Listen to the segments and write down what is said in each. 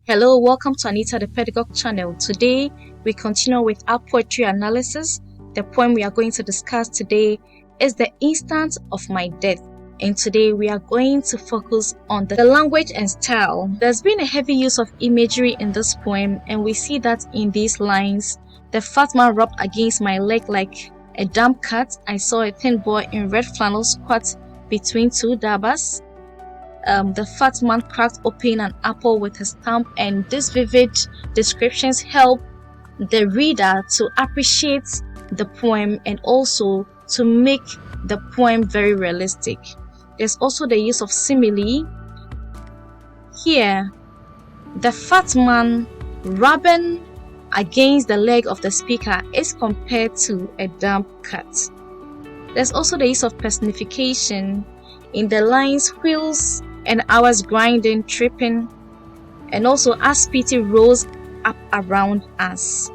Hello, welcome to Anita the Pedagogue channel. Today, we continue with our poetry analysis. The poem we are going to discuss today is The Instant of My Death. And today, we are going to focus on the language and style. There's been a heavy use of imagery in this poem, and we see that in these lines. The fat man rubbed against my leg like a damp cat. I saw a thin boy in red flannel squat between two dabbas. The fat man cracked open an apple with his thumb, and these vivid descriptions help the reader to appreciate the poem and also to make the poem very realistic. There's also the use of simile. Here, the fat man rubbing against the leg of the speaker is compared to a damp cat. There's also the use of personification in the lines wheels and hours grinding, tripping, and also as pity rose up around us,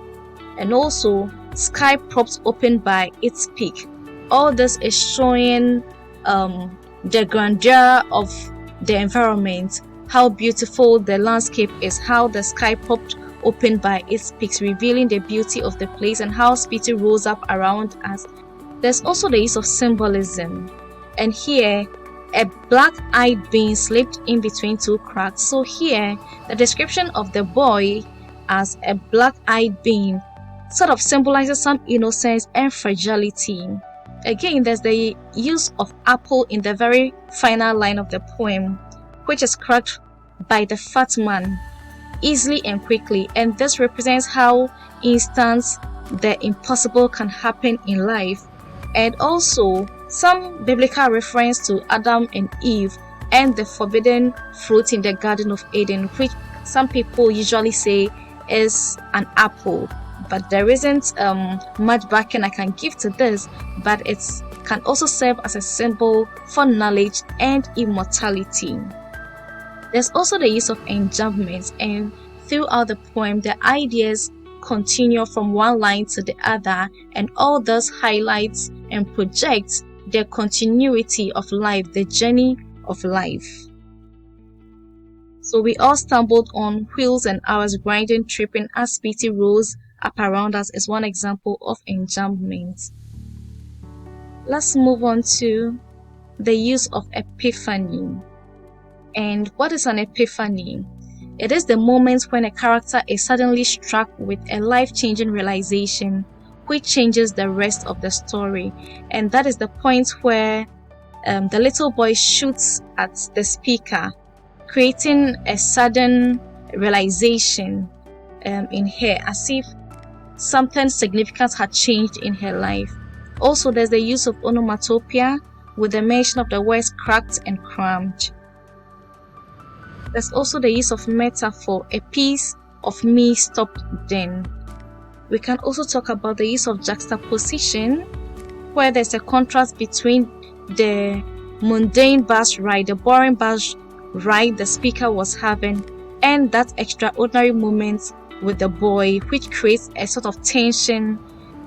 and also sky propped open by its peak. All this is showing the grandeur of the environment, how beautiful the landscape is, how the sky propped open by its peaks, revealing the beauty of the place and how pity rose up around us. There's also the use of symbolism, and here a black-eyed bean slipped in between two cracks. So here, the description of the boy as a black-eyed bean sort of symbolizes some innocence and fragility. Again, there's the use of apple in the very final line of the poem, which is cracked by the fat man easily and quickly, and this represents how instant the impossible can happen in life, and also some biblical reference to Adam and Eve and the forbidden fruit in the Garden of Eden, which some people usually say is an apple, but there isn't much backing I can give to this, but it can also serve as a symbol for knowledge and immortality. There's also the use of enjambments, and throughout the poem the ideas continue from one line to the other, and all this highlights and projects the continuity of life, the journey of life. So we all stumbled on wheels and hours grinding, tripping as pity rose up around us is one example of enjambment. Let's move on to the use of epiphany. And what is an epiphany? It is the moment when a character is suddenly struck with a life-changing realization which changes the rest of the story, and that is the point where the little boy shoots at the speaker, creating a sudden realization in her, as if something significant had changed in her life. Also, there's the use of onomatopoeia with the mention of the words cracked and crammed. There's also the use of metaphor, a piece of me stopped then. We can also talk about the use of juxtaposition, where there's a contrast between the mundane bus ride, the boring bus ride the speaker was having, and that extraordinary moment with the boy, which creates a sort of tension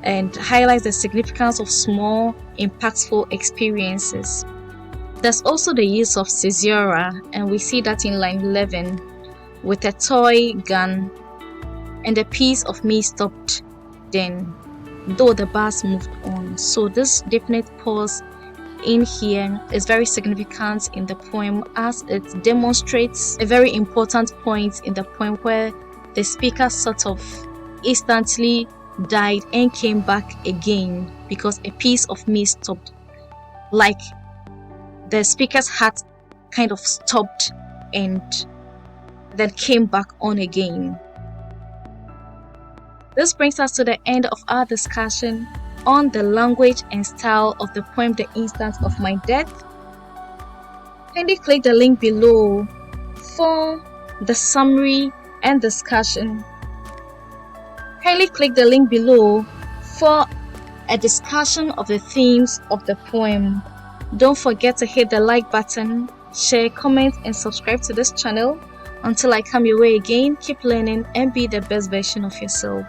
and highlights the significance of small, impactful experiences. There's also the use of caesura, and we see that in line 11, with a toy gun and a piece of me stopped then, though the bus moved on. So this definite pause in here is very significant in the poem, as it demonstrates a very important point in the poem where the speaker sort of instantly died and came back again because a piece of me stopped, like the speaker's heart kind of stopped and then came back on again. This brings us to the end of our discussion on the language and style of the poem The Instant of My Death. Kindly click the link below for the summary and discussion. Kindly click the link below for a discussion of the themes of the poem. Don't forget to hit the like button, share, comment, and subscribe to this channel. Until I come your way again, keep learning and be the best version of yourself.